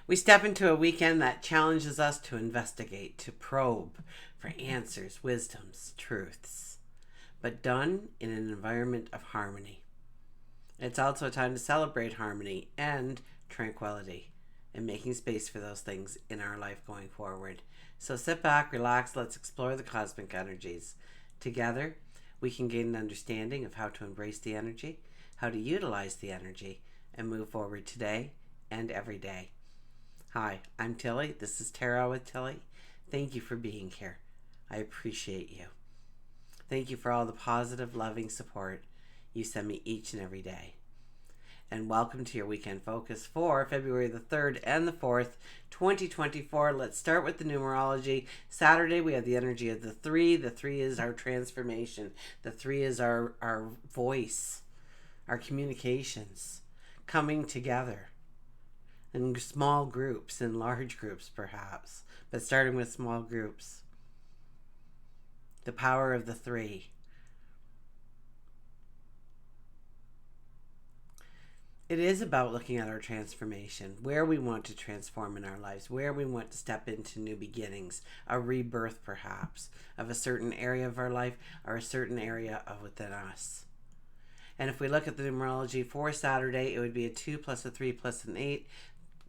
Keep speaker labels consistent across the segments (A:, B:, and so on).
A: We step into a weekend that challenges us to investigate, to probe for answers, wisdoms, truths, but done in an environment of harmony. It's also a time to celebrate harmony and tranquility and making space for those things in our life going forward. So sit back, relax, let's explore the cosmic energies. Together, we can gain an understanding of how to embrace the energy, how to utilize the energy, and move forward today and every day. Hi, I'm Tilly. This is Tarot with Tilly. Thank you for being here. I appreciate you. Thank you for all the positive, loving support you send me each and every day. And welcome to your weekend focus for February the 3rd and the 4th, 2024. Let's start with the numerology. Saturday, we have the energy of the 3. The 3 is our transformation. The 3 is our voice, our communications coming together in small groups, in large groups perhaps, but starting with small groups. The power of the 3. It is about looking at our transformation, where we want to transform in our lives, where we want to step into new beginnings, a rebirth perhaps, of a certain area of our life or a certain area of within us. And if we look at the numerology for Saturday, it would be a 2 plus a 3 plus an 8.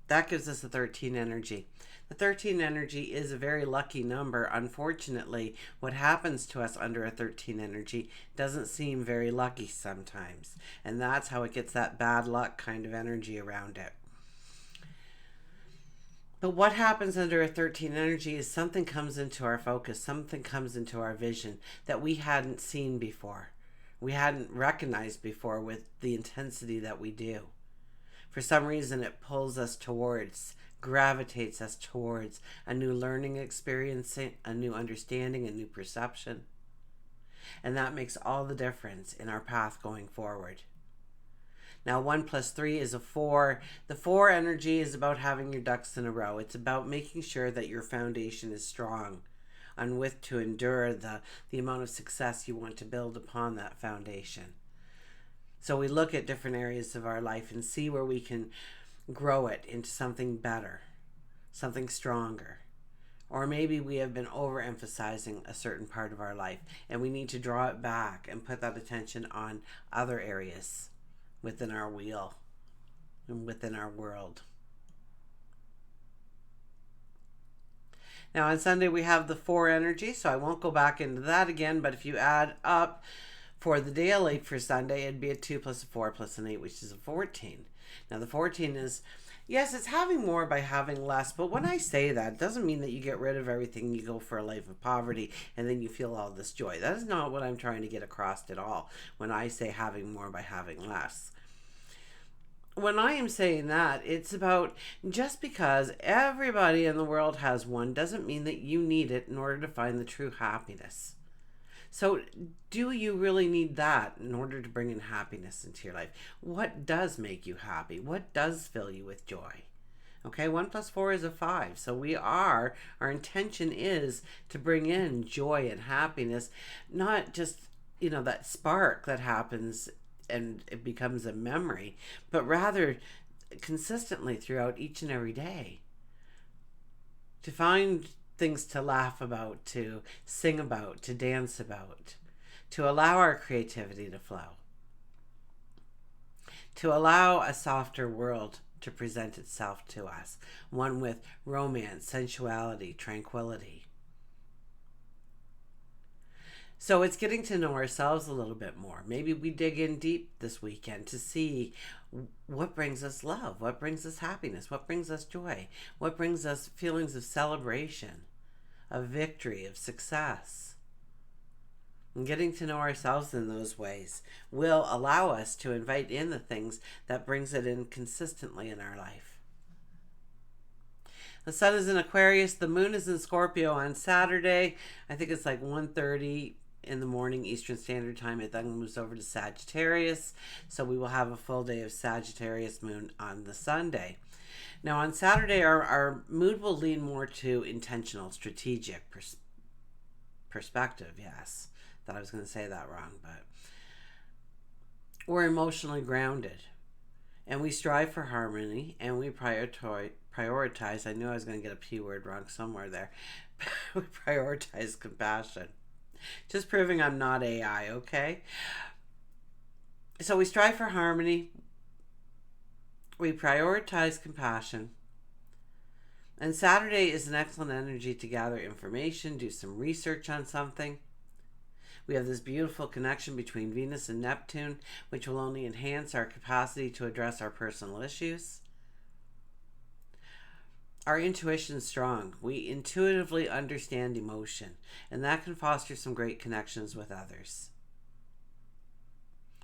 A: That gives us a 13 energy. The 13 energy is a very lucky number. Unfortunately, what happens to us under a 13 energy doesn't seem very lucky sometimes. And that's how it gets that bad luck kind of energy around it. But what happens under a 13 energy is something comes into our focus, something comes into our vision that we hadn't seen before. We hadn't recognized before with the intensity that we do. For some reason, it pulls us towards, gravitates us towards a new learning experience, a new understanding, a new perception. And that makes all the difference in our path going forward. Now, 1 plus 3 is a 4. The 4 energy is about having your ducks in a row. It's about making sure that your foundation is strong and with to endure the amount of success you want to build upon that foundation. So we look at different areas of our life and see where we can grow it into something better, something stronger. Or maybe we have been overemphasizing a certain part of our life and we need to draw it back and put that attention on other areas within our wheel and within our world. Now on Sunday we have the 4 energy, so I won't go back into that again, but if you add up for the daily for Sunday, it'd be a 2 plus a 4 plus an 8, which is a 14. Now the 14 is, yes, it's having more by having less, but when I say that, it doesn't mean that you get rid of everything, you go for a life of poverty, and then you feel all this joy. That is not what I'm trying to get across at all when I say having more by having less. When I am saying that, it's about just because everybody in the world has one doesn't mean that you need it in order to find the true happiness. So do you really need that in order to bring in happiness into your life? What does make you happy? What does fill you with joy? Okay, 1 plus 4 is a 5. So our intention is to bring in joy and happiness, not just, that spark that happens and it becomes a memory, but rather consistently throughout each and every day. To find things to laugh about, to sing about, to dance about, to allow our creativity to flow, to allow a softer world to present itself to us, one with romance, sensuality, tranquility. So it's getting to know ourselves a little bit more. Maybe we dig in deep this weekend to see what brings us love, what brings us happiness, what brings us joy, what brings us feelings of celebration, of victory, of success. And getting to know ourselves in those ways will allow us to invite in the things that brings it in consistently in our life. The sun is in Aquarius, the moon is in Scorpio on Saturday. I think it's like 1:30 in the morning Eastern Standard Time. It then moves over to Sagittarius. So we will have a full day of Sagittarius moon on the Sunday. Now on Saturday, our mood will lean more to intentional, strategic perspective. Yes, thought I was going to say that wrong, but we're emotionally grounded. And we strive for harmony, and we prioritize. I knew I was going to get a P word wrong somewhere there. We prioritize compassion. Just proving I'm not AI, okay? So we strive for harmony. We prioritize compassion. And Saturday is an excellent energy to gather information, do some research on something. We have this beautiful connection between Venus and Neptune, which will only enhance our capacity to address our personal issues. Our intuition is strong. We intuitively understand emotion, and that can foster some great connections with others.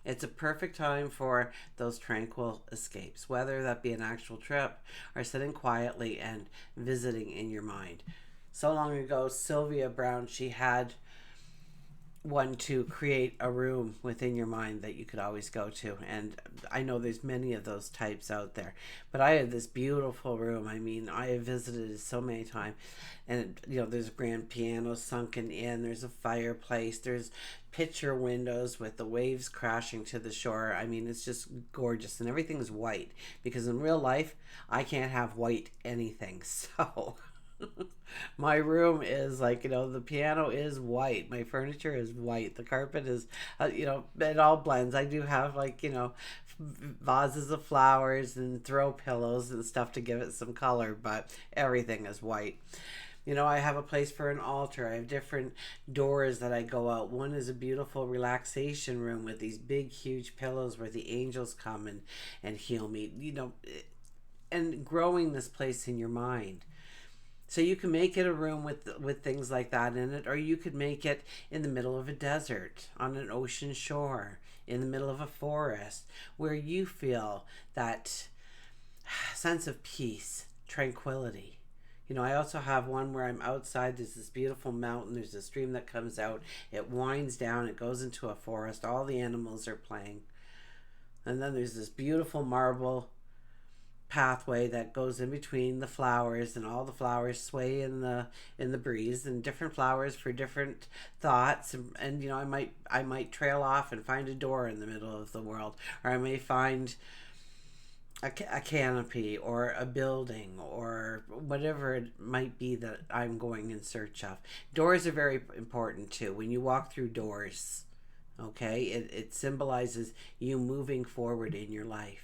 A: It's a perfect time for those tranquil escapes, whether that be an actual trip or sitting quietly and visiting in your mind. So long ago, Sylvia Brown, she had one to create a room within your mind that you could always go to, and I know there's many of those types out there, but I have this beautiful room. I mean, I have visited it so many times, and there's a grand piano sunken in, there's a fireplace, there's picture windows with the waves crashing to the shore. I mean, it's just gorgeous, and everything's white, because in real life I can't have white anything. So my room is like, the piano is white, my furniture is white, the carpet is it all blends. I do have vases of flowers and throw pillows and stuff to give it some color, but everything is white. I have a place for an altar. I have different doors that I go out. One is a beautiful relaxation room with these big huge pillows where the angels come and heal me, and growing this place in your mind. So you can make it a room with things like that in it, or you could make it in the middle of a desert, on an ocean shore, in the middle of a forest, where you feel that sense of peace, tranquility. I also have one where I'm outside. There's this beautiful mountain. There's a stream that comes out. It winds down. It goes into a forest. All the animals are playing. And then there's this beautiful marble pathway that goes in between the flowers, and all the flowers sway in the breeze, and different flowers for different thoughts, and I might trail off and find a door in the middle of the world, or I may find a canopy or a building or whatever it might be that I'm going in search of. Doors are very important too. When you walk through doors, okay, it symbolizes you moving forward in your life.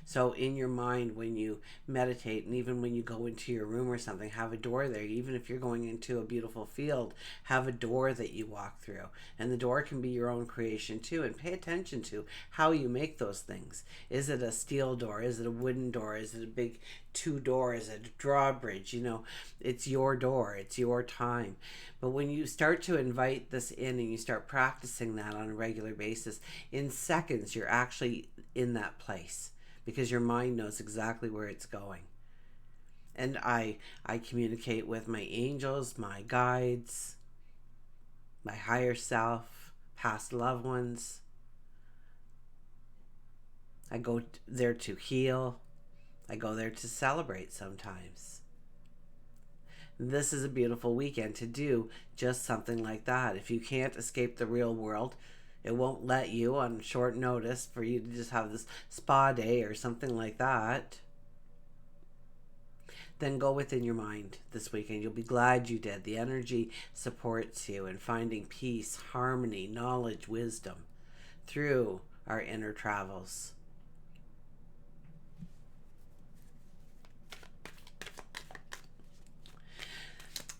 A: So in your mind, when you meditate, and even when you go into your room or something, have a door there. Even if you're going into a beautiful field, have a door that you walk through. And the door can be your own creation too. And pay attention to how you make those things. Is it a steel door? Is it a wooden door? Is it a big two-door? Is it a drawbridge? It's your door. It's your time. But when you start to invite this in and you start practicing that on a regular basis, in seconds, you're actually in that place, because your mind knows exactly where it's going. And I communicate with my angels, my guides, my higher self, past loved ones. I go there to heal. I go there to celebrate sometimes. This is a beautiful weekend to do just something like that. If you can't escape the real world, it won't let you on short notice for you to just have this spa day or something like that. Then go within your mind this weekend. You'll be glad you did. The energy supports you in finding peace, harmony, knowledge, wisdom through our inner travels.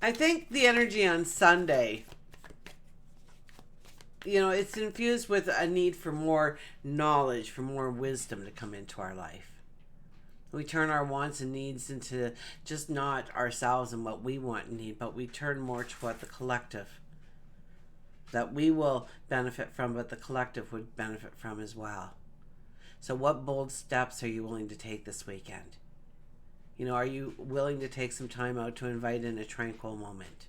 A: I think the energy on Sunday, it's infused with a need for more knowledge, for more wisdom to come into our life. We turn our wants and needs into just not ourselves and what we want and need, but we turn more to what the collective, that we will benefit from, but the collective would benefit from as well. So what bold steps are you willing to take this weekend? Are you willing to take some time out to invite in a tranquil moment?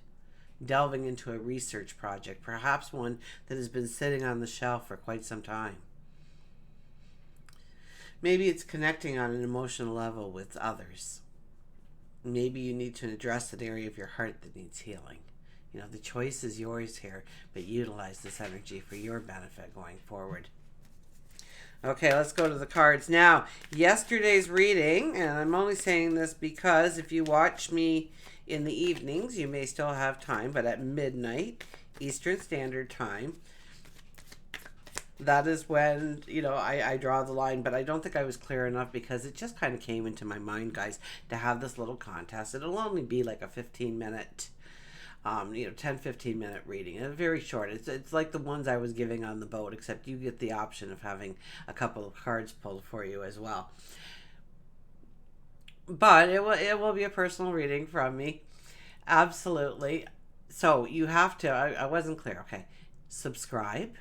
A: Delving into a research project, perhaps one that has been sitting on the shelf for quite some time. Maybe it's connecting on an emotional level with others. Maybe you need to address an area of your heart that needs healing. The choice is yours here, but utilize this energy for your benefit going forward. Okay, let's go to the cards. Now, yesterday's reading, and I'm only saying this because if you watch me in the evenings, you may still have time, but at midnight, Eastern Standard Time, that is when, I draw the line. But I don't think I was clear enough because it just kind of came into my mind, guys, to have this little contest. It'll only be like a 15-minute 10-15 minute reading, and very short. It's like the ones I was giving on the boat, except you get the option of having a couple of cards pulled for you as well. But it will be a personal reading from me, absolutely. So you have to. I wasn't clear. Okay, subscribe,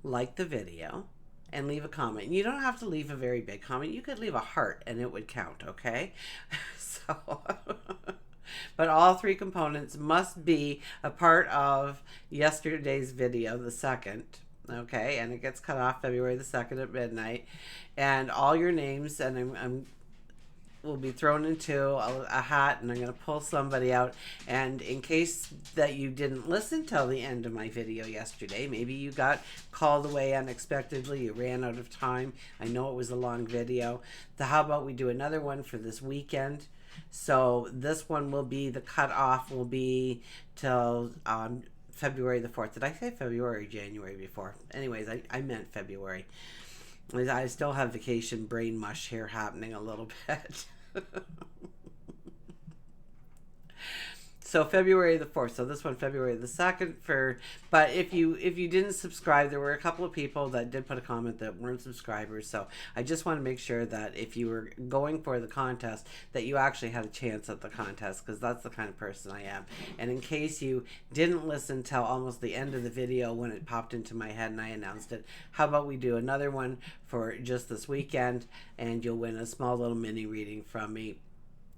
A: like the video, and leave a comment. You don't have to leave a very big comment. You could leave a heart and it would count. Okay, so. But all three components must be a part of yesterday's video, the second. Okay, and it gets cut off February the 2nd at midnight. And all your names, and I'm will be thrown into a hat, and I'm going to pull somebody out. And in case that you didn't listen till the end of my video yesterday, maybe you got called away unexpectedly, you ran out of time. I know it was a long video. How about we do another one for this weekend? So this one will be, the cutoff will be till February the 4th. Did I say February or January before? Anyways, I meant February. I still have vacation brain mush here happening a little bit. So February the 4th. So this one February the 2nd but if you didn't subscribe, there were a couple of people that did put a comment that weren't subscribers. So I just want to make sure that if you were going for the contest, that you actually had a chance at the contest, because that's the kind of person I am. And in case you didn't listen till almost the end of the video when it popped into my head and I announced it, how about we do another one for just this weekend, and you'll win a small little mini reading from me,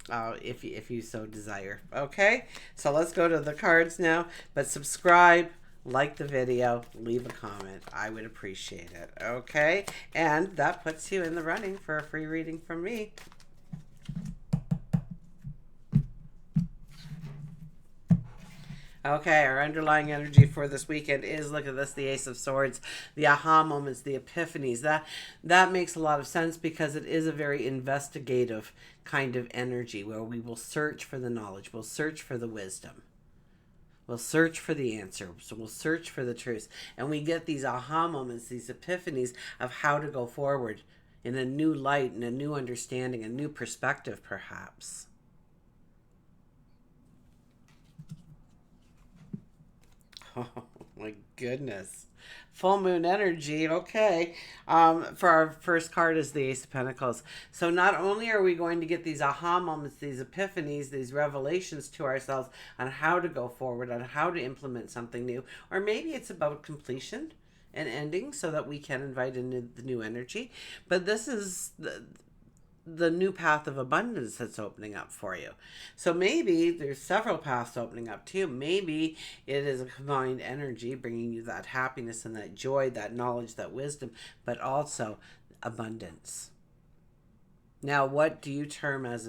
A: if you so desire. Okay, so let's go to the cards now. But subscribe, like the video, leave a comment. I would appreciate it. Okay, and that puts you in the running for a free reading from me. Okay, our underlying energy for this weekend is, look at this, the Ace of Swords, the aha moments, the epiphanies. That makes a lot of sense because it is a very investigative kind of energy where we will search for the knowledge, we'll search for the wisdom. We'll search for the answer. So we'll search for the truth. And we get these aha moments, these epiphanies of how to go forward in a new light, in a new understanding, a new perspective, perhaps. Oh my goodness. Full moon energy. Okay. For our first card is the Ace of Pentacles. So not only are we going to get these aha moments, these epiphanies, these revelations to ourselves on how to go forward, on how to implement something new, or maybe it's about completion and ending so that we can invite in the new energy. But this is the new path of abundance that's opening up for you. So maybe there's several paths opening up to you. Maybe it is a combined energy bringing you that happiness and that joy, that knowledge, that wisdom, but also abundance. Now, what do you term as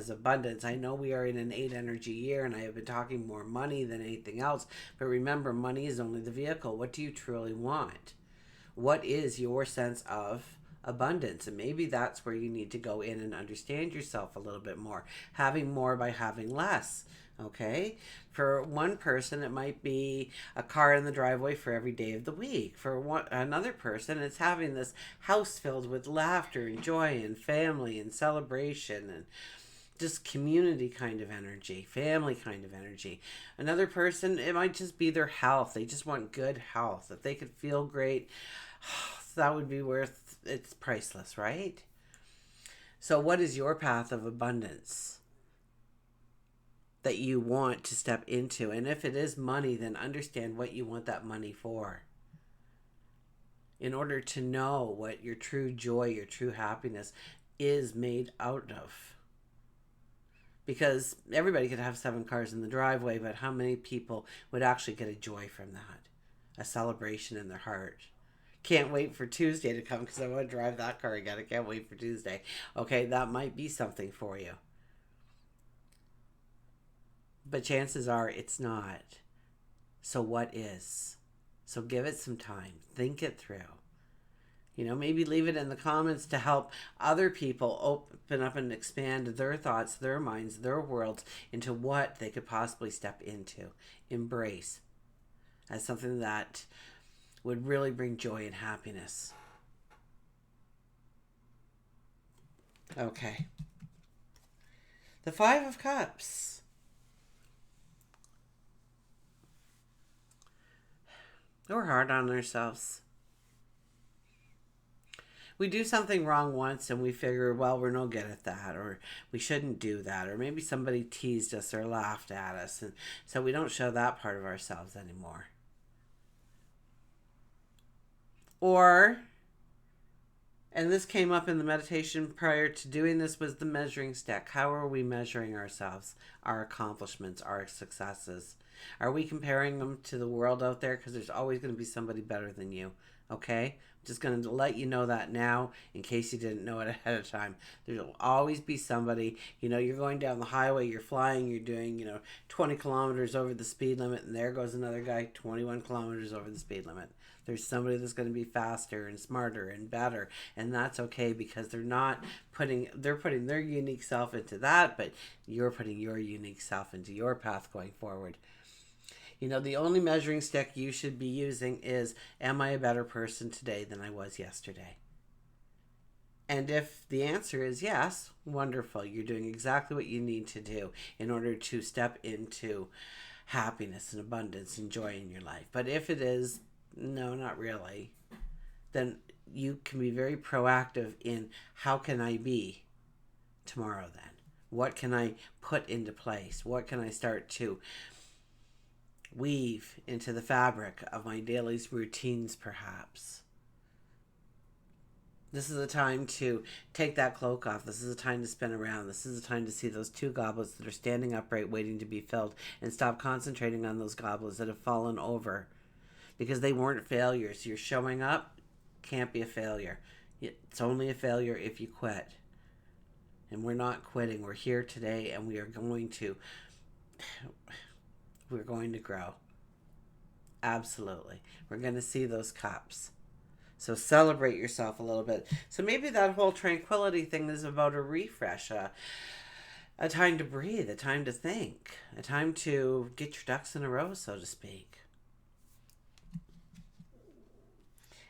A: abundance? I know we are in an 8 energy year, and I have been talking more money than anything else, but remember, money is only the vehicle. What do you truly want? What is your sense of abundance? And maybe that's where you need to go in and understand yourself a little bit more. Having more by having less. Okay, for one person it might be a car in the driveway for every day of the week. For another person, it's having this house filled with laughter and joy and family and celebration and just community kind of energy, family kind of energy. Another person, it might just be their health. They just want good health. If they could feel great, that would be worth, it's priceless, right? So what is your path of abundance that you want to step into? And if it is money, then understand what you want that money for, in order to know what your true joy, your true happiness is made out of. Because everybody could have 7 cars in the driveway, but how many people would actually get a joy from that? A celebration in their heart. Can't wait for Tuesday to come because I want to drive that car again. I can't wait for Tuesday. Okay, that might be something for you. But chances are it's not. So what is? So give it some time. Think it through. Maybe leave it in the comments to help other people open up and expand their thoughts, their minds, their worlds into what they could possibly step into, embrace as something that would really bring joy and happiness. Okay. The Five of Cups. We're hard on ourselves. We do something wrong once and we figure, well, we're no good at that, or we shouldn't do that, or maybe somebody teased us or laughed at us, and so we don't show that part of ourselves anymore. Or, and this came up in the meditation prior to doing this, was the measuring stick. How are we measuring ourselves, our accomplishments, our successes? Are we comparing them to the world out there? Because there's always going to be somebody better than you. Okay? I'm just going to let you know that now in case you didn't know it ahead of time. There'll always be somebody. You're going down the highway, you're flying, you're doing, 20 kilometers over the speed limit, and there goes another guy 21 kilometers over the speed limit. There's somebody that's going to be faster and smarter and better, and that's okay because they're putting their unique self into that, but you're putting your unique self into your path going forward. The only measuring stick you should be using is, am I a better person today than I was yesterday? And if the answer is yes, wonderful. You're doing exactly what you need to do in order to step into happiness and abundance and joy in your life. But if it is, no, not really, then you can be very proactive in, how can I be tomorrow then? What can I put into place? What can I start to weave into the fabric of my daily routines, perhaps? This is a time to take that cloak off. This is a time to spin around. This is a time to see those two goblets that are standing upright waiting to be filled, and stop concentrating on those goblets that have fallen over because they weren't failures. You're showing up, can't be a failure. It's only a failure if you quit. And we're not quitting. We're here today, and we're going to grow. Absolutely. We're going to see those cups. So celebrate yourself a little bit. So maybe that whole tranquility thing is about a refresh, a time to breathe, a time to think, a time to get your ducks in a row, so to speak.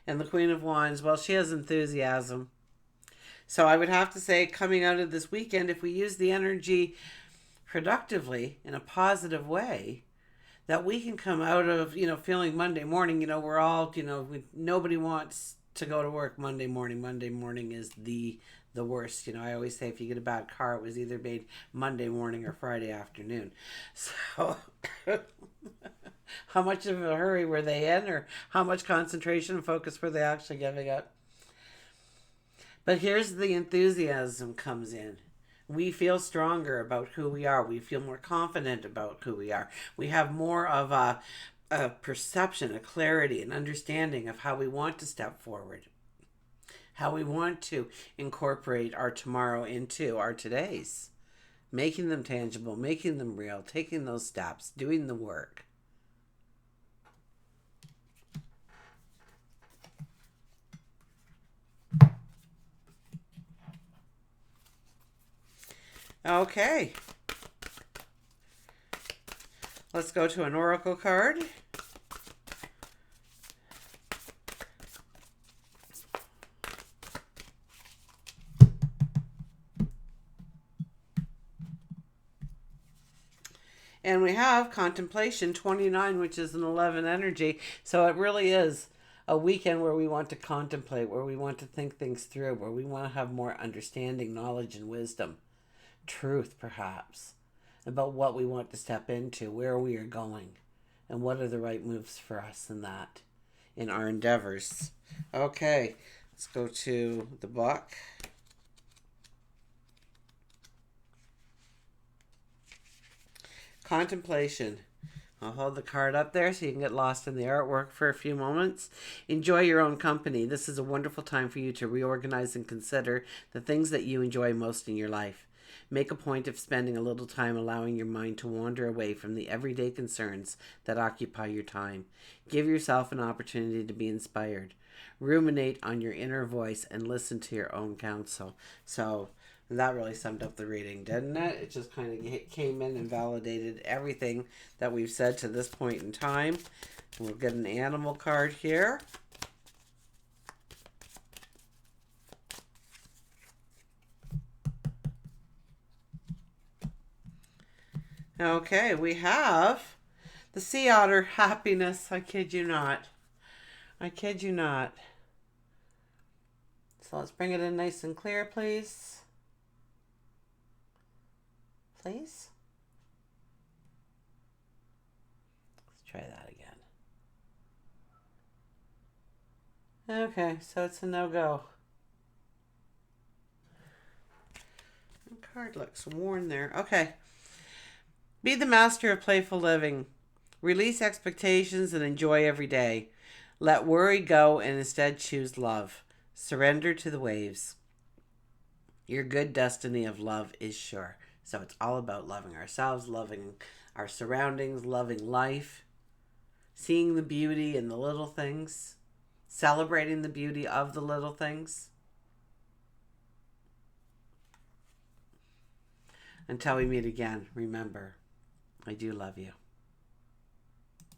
A: And the Queen of Wands, well, she has enthusiasm. So I would have to say, coming out of this weekend, if we use the energy productively in a positive way, that we can come out of, feeling Monday morning, we're all, nobody wants to go to work Monday morning. Monday morning is the worst. I always say, if you get a bad car, it was either made Monday morning or Friday afternoon. So how much of a hurry were they in, or how much concentration and focus were they actually giving up? But here's the enthusiasm comes in. We feel stronger about who we are. We feel more confident about who we are. We have more of a perception, a clarity, an understanding of how we want to step forward, how we want to incorporate our tomorrow into our todays, making them tangible, making them real, taking those steps, doing the work. Okay. Let's go to an oracle card. And we have contemplation 29, which is an 11 energy. So it really is a weekend where we want to contemplate, where we want to think things through, where we want to have more understanding, knowledge, and wisdom. Truth, perhaps, about what we want to step into, where we are going, and what are the right moves for us in our endeavors. Okay, let's go to the book. Contemplation. I'll hold the card up there so you can get lost in the artwork for a few moments. Enjoy your own company. This is a wonderful time for you to reorganize and consider the things that you enjoy most in your life. Make a point of spending a little time allowing your mind to wander away from the everyday concerns that occupy your time. Give yourself an opportunity to be inspired. ruminate on your inner voice and listen to your own counsel. So that really summed up the reading, didn't it? It just kind of came in and validated everything that we've said to this point in time. We'll get an animal card here. Okay, we have the sea otter, happiness. I kid you not. I kid you not. So let's bring it in nice and clear, please. Please. Let's try that again. Okay, so it's a no-go. The card looks worn there. Okay. Be the master of playful living. Release expectations and enjoy every day. Let worry go and instead choose love. Surrender to the waves. Your good destiny of love is sure. So it's all about loving ourselves, loving our surroundings, loving life, seeing the beauty in the little things, celebrating the beauty of the little things. Until we meet again, remember, I do love you.